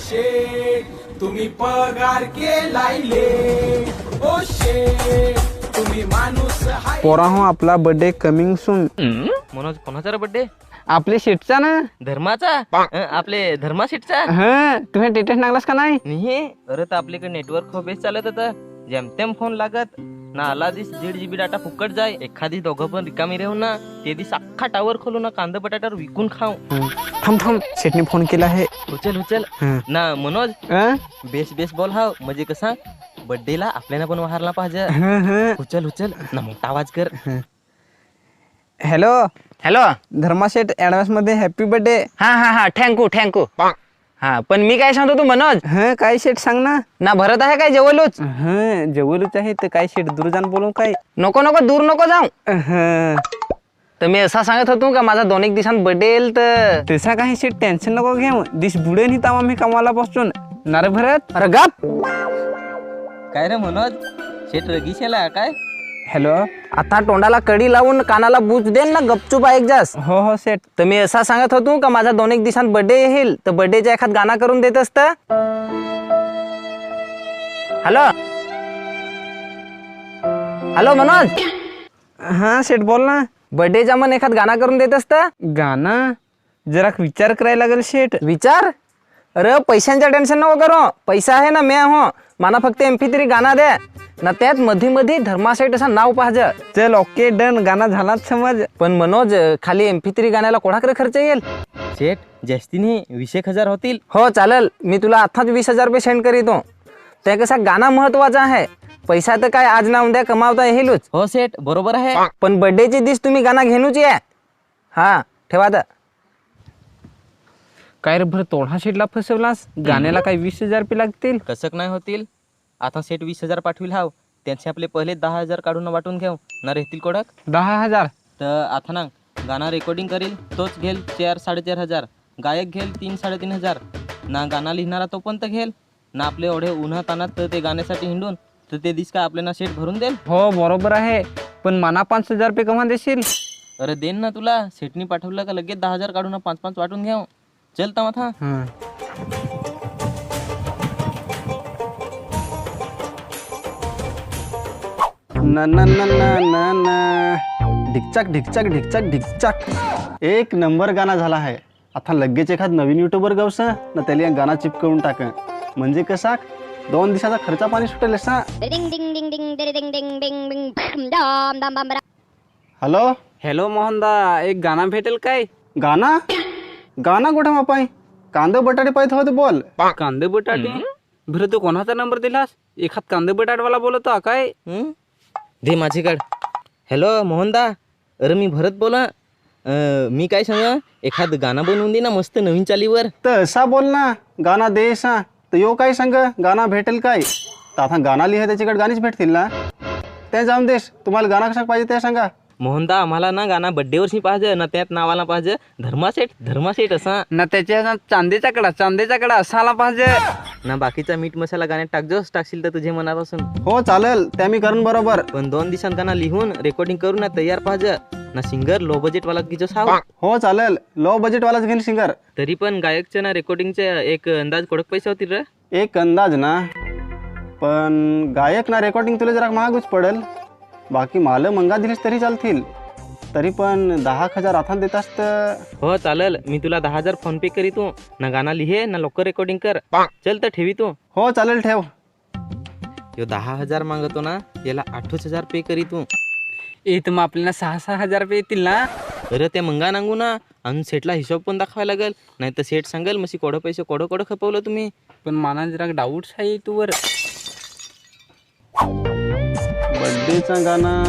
शेठ तुम्ही पगार केलाय लेट. ओ शेठ तुम्ही माणूस हाय. पोरा हो आपला बर्थडे कमिंग सून. मनोज कोणाचा बर्थडे? आपले शेटचा ना. धर्माचा? आपले धर्मा सीटचा? हा तुम्ही स्टेटस टाकलास का नाही? नाही. अरे तर आपल्याकडे नेटवर्क खूप बेस्ट चालत होतं. जेमतेम फोन लागत ना. आला दिस 1.5 GB डाटा फुकट जाय. एखादी दोघं पण रिकामी राहू ना. ते दिस अख्खा टावर खोलू ना. कांदा बटाट्यावर विकून खाऊ. थांब शेटने फोन केला आहे. उचल ना मनोज. बेस बॉल हाव म्हणजे कसा बर्थडेला आपल्याला पण वाहारला पाहिजे. उचल ना मोठा आवाज कर. Hello hello. Dharma Sheth advance मध्ये हॅपी बर्थडे. हा थँक्यू. हा पण मी काय सांगतो तू मनोज. हा काय शेठ सांग ना भरत आहे काय जेवलोच. हा जवळच आहे तर काय शेठ दूर जाण बोलू काय. नको दूर नको जाऊ. हा तर मी असा सांगत होतो का माझा 2-1 दिवसांत बर्थडे येईल तर. तसा काही शेठ टेन्शन नको घेऊ. दिस बुडे नाही तावा मी कमाला बसून नारे भरत. अरे गप. काय रे मनोज शेट रगीशेला काय? हॅलो. आता तोंडाला कडी लावून कानाला बूज देन ना गपचूप ऐक जास. हो शेठ. तर मी असा सांगत होतो का माझा 2-1 दिवसांत बर्थडे येईल तर बर्थडेचा एखाद गाणं करून देत असत. हॅलो मनोज. हा शेठ बोल ना. बर्थडेचा मन एखाद गाणं करून देत असत. गाणं जरा विचार करायला लागेल शेठ. विचार. अरे पैशांच्या टेन्शन नको करू. पैसा आहे ना मी हो. मला फक्त MP3 गाणं दे ना. त्यात मध्ये धर्मासाईट असं नाव पाहिजे. चल ओके डन. गाणं झालाच समज. पण मनोज खाली MP3 गाण्याला कोणाकडे खर्च येईल? शेट जास्ती नाही 20,000 होतील. हो चालेल. मी तुला आताच 20,000 रुपये सेंड करीतो. ते कसं गाणं महत्वाचं आहे. पैसा तर काय आज ना उद्या कमावता येईलच. हो सेठ बरोबर आहे. पण बर्थडेची दिस तुम्ही गाणं घेणूच आहे. हा ठेवा तर. काय रे भर तोडा शेठला फसवलास. गाण्याला काय 20,000 रुपये लागतील. कसं नाही होतील. आता सेट 20,000 पाठविल हाव. त्यांचे आपले पहिले 10,000 काढून वाटून घेऊ ना. राहतील कोडक 10,000. तर आता ना गाणं रेकॉर्डिंग करील तोच घेल 4-4.5 गायक घेल 3-3.5 ना. गाणं लिहिणारा तो पण तर घेल ना. आपले एवढे उन्हात तानात तर ते गाण्यासाठी हिंडून तर ते दिस काय आपल्याला सेट भरून देईल. हो बरोबर आहे. पण मना 5,000 रुपये कमा देशील. अरे देन ना तुला. सेटनी पाठवलं का लगेच 10,000 काढून 5-5 वाटून घेऊ. चल तर मग. ना ना ना ना ना ना ढिकचाक. एक नंबर गाणं झाला आहे. आता लगेच एखाद नवीन युट्यूबर गावस ना त्याला गाणं चिपकवून टाक. म्हणजे कसा 2 दिवसाचा खर्चा पाणी सुटेल सा. हॅलो मोहनदा एक गाणं भेटेल काय? गाणं कुठे मापाय? कांदे बटाटे पाहिजे होते बोल. कांदे बटाटे बरं तू कोणाचा नंबर दिलास? एखाद कांदे बटाटवाला बोलतो काय? दे माझीकड. हॅलो मोहनदा. अरे मी भरत बोला. मी काय सांगा एखाद गाणं बनवून दे ना मस्त नवीन चालीवर. तर असा बोल ना. गाणं दे सा तर यो काय सांग गाणं भेटेल काय? तर आता गाणं लिहा त्याच्याकडे गाणीच भेटतील ना. ते जाऊन देस. तुम्हाला गाणं कशा पाहिजे ते सांगा. मोहनदा आम्हाला ना गाणं बड्डे वर्षी पाहिजे ना. त्यात नावाला पाहिजे धर्मासेठ असा ना. त्याच्या चांदेचा कडा असाला पाहिजे ना. बाकीचा मीठ मसाला गाण्यात टाकशील तर तुझे मनापासून. हो चालेल. त्या मी करून बरोबर. पण 2 दिवसांत गाणं लिहून रेकॉर्डिंग करून ना तयार पाहिजे ना. सिंगर लो बजेट वाला की जो साव. हो चालेल. लो बजेट वालाच घेईन सिंगर. तरी पण गायकचे ना रेकॉर्डिंगचे एक अंदाज कडक पैसे होतील रे. एक अंदाज ना. पण गायक ना रेकॉर्डिंग तुला जरा महागच पडेल. बाकी माल मंगा दिलीस तरी चालतील. तरी पण 10,000 आता देत असत. हो चालेल. मी तुला 10,000 फोन पे करी तू ना. गाणं लिहे ना लवकर रेकॉर्डिंग कर. चल तर ठेवी तू. हो चालेल ठेव. यो 10,000 मागतो ना. याला 8,000 पे करी तू. तर मग आपल्याला 6,000 रुपये येतील ना. अरे ते मंगा नांगू ना. आणि सेटला हिशोब पण दाखवायला लागेल. नाही तर सेट सांगेल मशी कोडं पैसे कोडं खपवलं तुम्ही. पण मला जरा डाऊट आहे तूवर. बर्थडेचा गाणं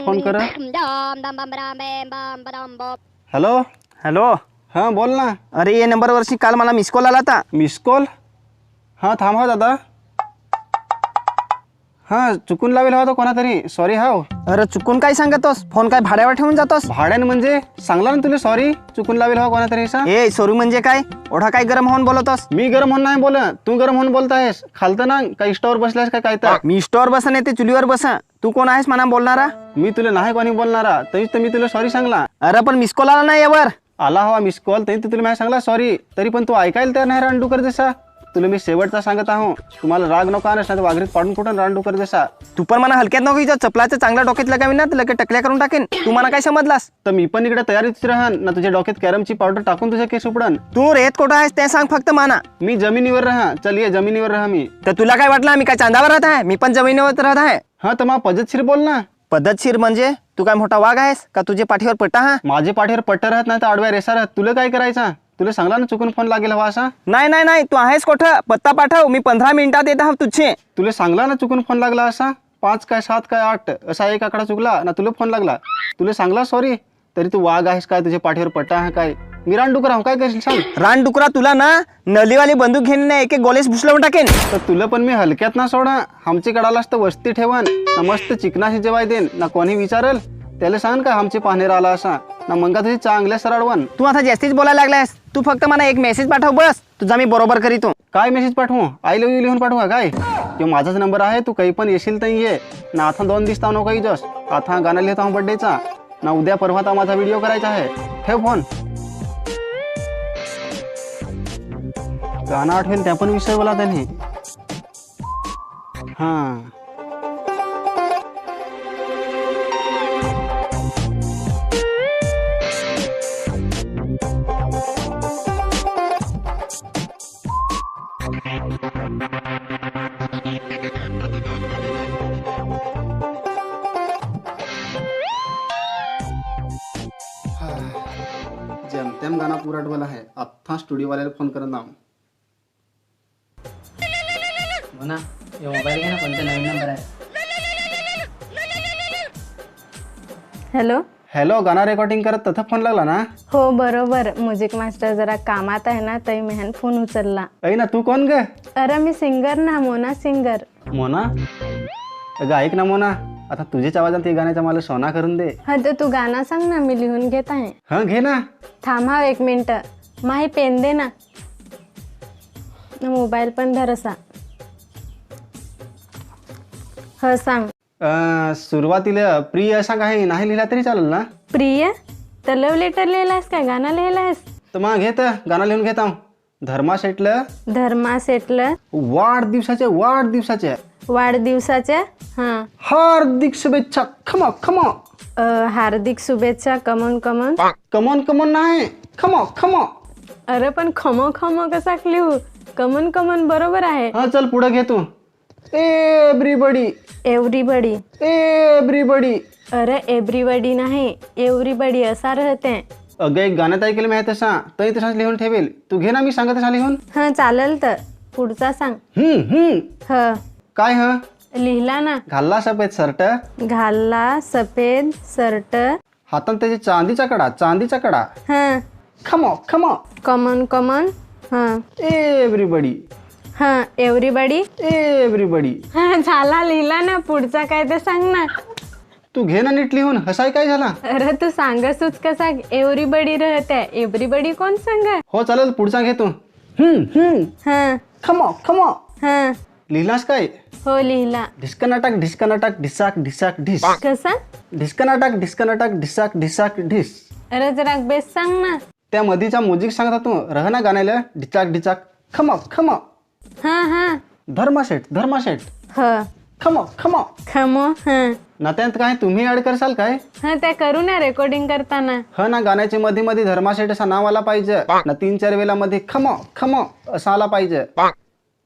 फोन करा. हॅलो. हा बोल ना. अरे ये नंबरवरशी काल मला मिस कॉल आला होता. Miss call. हा थांबा दादा. हा चुकून लावेल हवा तो कोणातरी. सॉरी. हाव. अरे चुकून काय सांगतोस? फोन काय भाड्यावर ठेवून जातोस? भाड्यानं म्हणजे सांगला ना तुला सॉरी. चुकून लावेल हवा कोणातरी सा. ए सॉरी म्हणजे काय? ओढा काय गरम होऊन बोलतोस? मी गरम होऊन नाही बोल. तू गरम होऊन बोलतायस. खालतं ना काही स्टोअर बसलास काय तर. मी स्टोअर बसा नाही ते चुलीवर बसा. तू कोण आहेस म्हणा बोलणारा? मी तुला नाही कोणी बोलणारा. तरीच तर मी तुला सॉरी सांगला. अरे पण मिस कॉल आला नाही यावर. आला हवा मिस कॉल तरी तुला मी सांगला सॉरी, तरी पण तू ऐकायला तयार नाही रानडुकर जसा. तुला मी शेवटचा सांगत आहो, तुम्हाला राग नको आणस नाही वाघरीत पाडून कुठून रानडुकर जसा. तू पण मला हलक्यात नको हिच्या चपलाचं चांगल्या डोक्यात लगावी ना, लगे टकल्या करून टाकेन. तू मला काय समजलास? तर मी पण इकडे तयारीच राहन ना, तुझ्या डोक्यात कॅरमची पावडर टाकून तुझ्या केस उपडन. तू रेत कुठं आहेस ते सांग फक्त माना. मी जमिनीवर राहा, चल ये जमिनीवर राहा. मी तर तुला काय वाटलं मी काय चांदावर राहत आहे? मी पण जमिनीवर राहत आहे. हा तर मग पद्धतशीर बोल ना. पद्धतशीर म्हणजे तू काय मोठा वाघ आहेस का? तुझे पाठीवर पट्टा हा? माझे पाठीवर पट्ट राहत नाही तर आडव्या रेसा राहत. तुला काय करायचा? तुला सांगला ना चुकून फोन लागेल हवा असा. नाही नाही नाही, तू आहेस कुठं? पत्ता पाठव, मी 15 मिनिटात येत आहो तुझे. तुला सांगला ना चुकून फोन लागला असा. 5 काय 7 काय 8 असा एक आकडा चुकला ना, तुला फोन लागला. तुला सांगला सॉरी, तरी तू वाघ आहेस काय? तुझ्या पाठीवर पट्टा आहे काय? मी रानडुकर आहो, काय करशील सांग? रानडुकरा तुला ना नलीवाली बंदूक घेऊन ना एक एक गोलेस भुसलावून टाकेन. तर तुला पण मी हलक्यात ना सोडा. आमची कडालाच तर वस्ती ठेवन ना, मस्त चिकनाशी जेवाय देन ना. कोणी विचारल त्याला सांग का आमचे पाहणेर आला असा ना, मंगा तुझी चांगल्या सरळवन. तू आता जास्तीच बोलायला लागलास. तू फक्त मला एक मेसेज पाठव बस, तुझा मी बरोबर करीतो. काय मेसेज पाठवू? आय लव्ह यू लिहून पाठवा काय? किंवा माझाच नंबर आहे, तू काही पण येशील तर ये ना. आता 2 दिवस ताव नको जस. आता गाणं लिहिता हूँ बर्थडेचा ना, उद्या परवा तर माझा व्हिडिओ करायचा आहे. ठेव फोन. गाणं आठवेल त्या पण विषय बोला त्यांनी. हा जेमतेम गाना पूरा आठवला आहे. आता स्टुडिओ वाल्याला फोन करत नाव. हो ना, हे मोबाईल घे ना, कोणता नवीन नंबर आहे? हॅलो. हॅलो, गाना रेकॉर्डिंग करत तथा फोन लागला ना? हो बरोबर, म्युझिक मास्टर जरा कामात आहे ना, तरी मेहन फोन उचलला. ऐ ना, तू कोण ग? अरे मी सिंगर ना, मोना सिंगर. मोना? अगं ऐक ना मोना, आता तुझ्याच आवाजात ते गाण्याचा मला सोना करून दे. हा तर तू गाणं सांग ना, मी लिहून घेत आहे. हा घे ना. थांबा 1 मिनिट, माही पेन दे ना. मोबाईल पण धरसा. ह सांग. सुरुवातीला प्रिय असा काही नाही लिहिला तरी चालेल ना? प्रिय तर लव लेटर लिहिलास का गाणं लिहिलास? तर मग घेत गाणं लिहून घेता. धर्मा शेटलं धर्मा सेटलं वाढदिवसाचे वाढदिवसाच्या हा हार्दिक शुभेच्छा. खमा खमा. हार्दिक शुभेच्छा. कमन कमन. कमॉन कमॉन नाही, खमा खमा. अरे पण खमो खमो कसा लिहू? कमन कमन बरोबर आहे. हा चल पुढे घे तू. एव्हरीबडी. एव्हरीबडी. एव्हरीबडी. अरे एव्हरीबडी नाही, एव्हरीबडी असा राहते. अगं एक गाण्यात ऐकलं मी तसा, तरी तसाच लिहून ठेवेल. तू घे ना, मी सांगत तसा लिहून. हा चालेल, तर पुढचा सांग. ह काय ह? लिहिला ना. घालला सफेद शर्ट, घालला सफेद शर्ट, हातात त्याची चांदीचा कडा. हा खमो खमो. कमन कमन. हा एव्हरीबडी. हा एव्हरीबडी. एव्हरीबडी. हा झाला, लिहिला ना. पुढचा काय ते सांग ना. तू घे ना नीट लिहून. हसाय काय झाला? अरे तू सांगसूच कसा? एव्हरीबडी राहते, एव्हरीबडी कोण सांग? हो चालेल, पुढचा घे तू. हा खमो खमो. हा लिहिलास काय? हो लिहिला. ढिस्कनाटक ढिस्कनाटक ढिसाक ढिसाक ढिस. कसा? ढिस्कनाटक ढिस्कनाटक ढिसाक ढिसाक ढिस. अरे जरा बेस सांग ना. त्या मधीचा म्युझिक सांगता तू. रह ना गाण्याला. ढिचाक ढिचाक. खमो खमो. हा हा धर्माशेठ. ह खमो खमो. खमो. हा ना त्यात काय तुम्ही ऍड करसाल काय? हा त्या करू ना रेकॉर्डिंग करताना. ह ना, गाण्याच्या मध्ये मध्ये धर्माशेठ असा नाव आला पाहिजे ना. 3-4 वेळा मध्ये खमो खमो असा आला पाहिजे.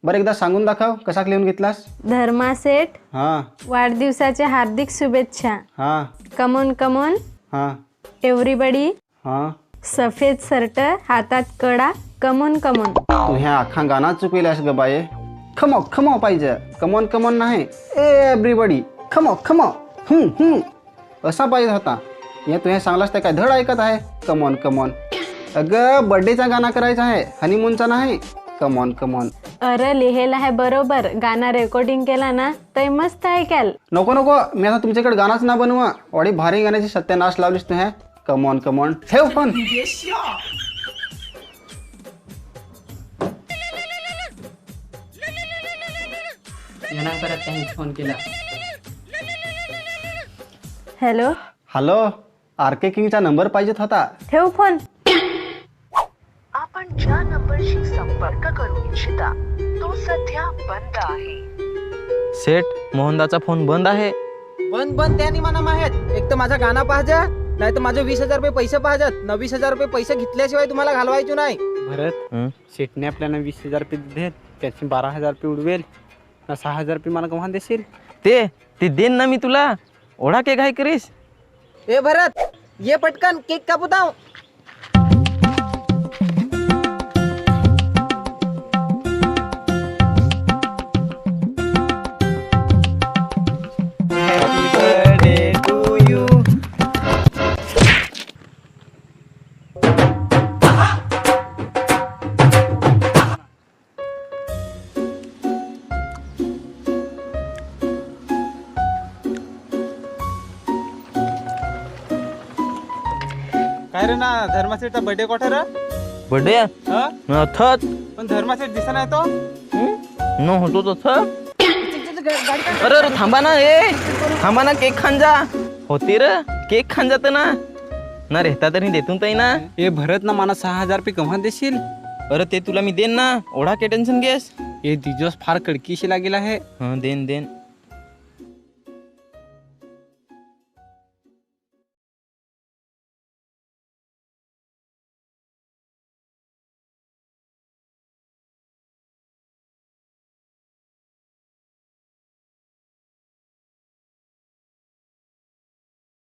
बरं एकदा सांगून दाखव कसा लिहून घेतलास. धर्मा सेठ हा वाढदिवसाच्या हार्दिक शुभेच्छा. हा कमोन कमोन. हा एव्हरीबडी. हा. सफेद शर्ट, हातात कडा. Come on come on. तू ह्या अख्खा गाणं चुकविलास ग बाये. खमो खमो पाहिजे, कमॉन कमॉन नाही. एव्हरीबडी. खमो खमो. असा पाहिजे होता. या तू हे सांगलास ते काय धड ऐकत आहे. Come on come on. अगं बर्थडेचा गाणं करायचा आहे, हनीमूनचा नाही. Come on come on. अरे लिहेल आहे बरोबर. गाणं रेकॉर्डिंग केला ना तर मस्त ऐकाल. नको नको, मी आता तुमच्याकडे गाणंच ना बनवा. वाडी भारी गाण्याची सत्यानाश लावलीस तू हे. Come on come on. ठेव फोन. यांना परत त्यांनी फोन केला. हॅलो. हॅलो. आरके किंगचा नंबर पाहिजेत होता. ठेव फोन. आपण ज्या नंबरशी संपर्क करू इच्छिता तो सध्या बंद आहे. सेठ मोहनदाचा फोन बंद आहे. बंद त्यानी म्हणा माहेत. एक तर माझा गाणं पाहिजे, नाही तर माझे 20,000 रुपये पैसे पाहिजेत. 20,000 रुपये पैसे घेतल्याशिवाय तुम्हाला घालवायचे नाही. भरत हं? शेटने आपल्याला 20,000 रुपये दिले, त्याचे 12,000 रुपये उडवेल ना 6,000 रुपये मला केव्हा देशील? ते देन ना मी तुला. ओढा के घाई करीस. ए भरत, ये पटकन केक कापू दाव. काय रे ना धर्मासेठचा बर्थडे कोठे रे? बर्थडे हा? अथच पण धर्मासेठ दिसा नाही तो. न होतो तसं. अरे थांबा ना, थांबा ना, केक खान जा. होते र केक खान जात ना रेहता तरी देतून ताई ना. ए भरत ना मला 6,000 रुपये केव्हा देशील? अरे ते तुला मी देन ना. ओढा के टेन्शन घेस. हे दिवस फार कडकीशी लागेल आहे. देन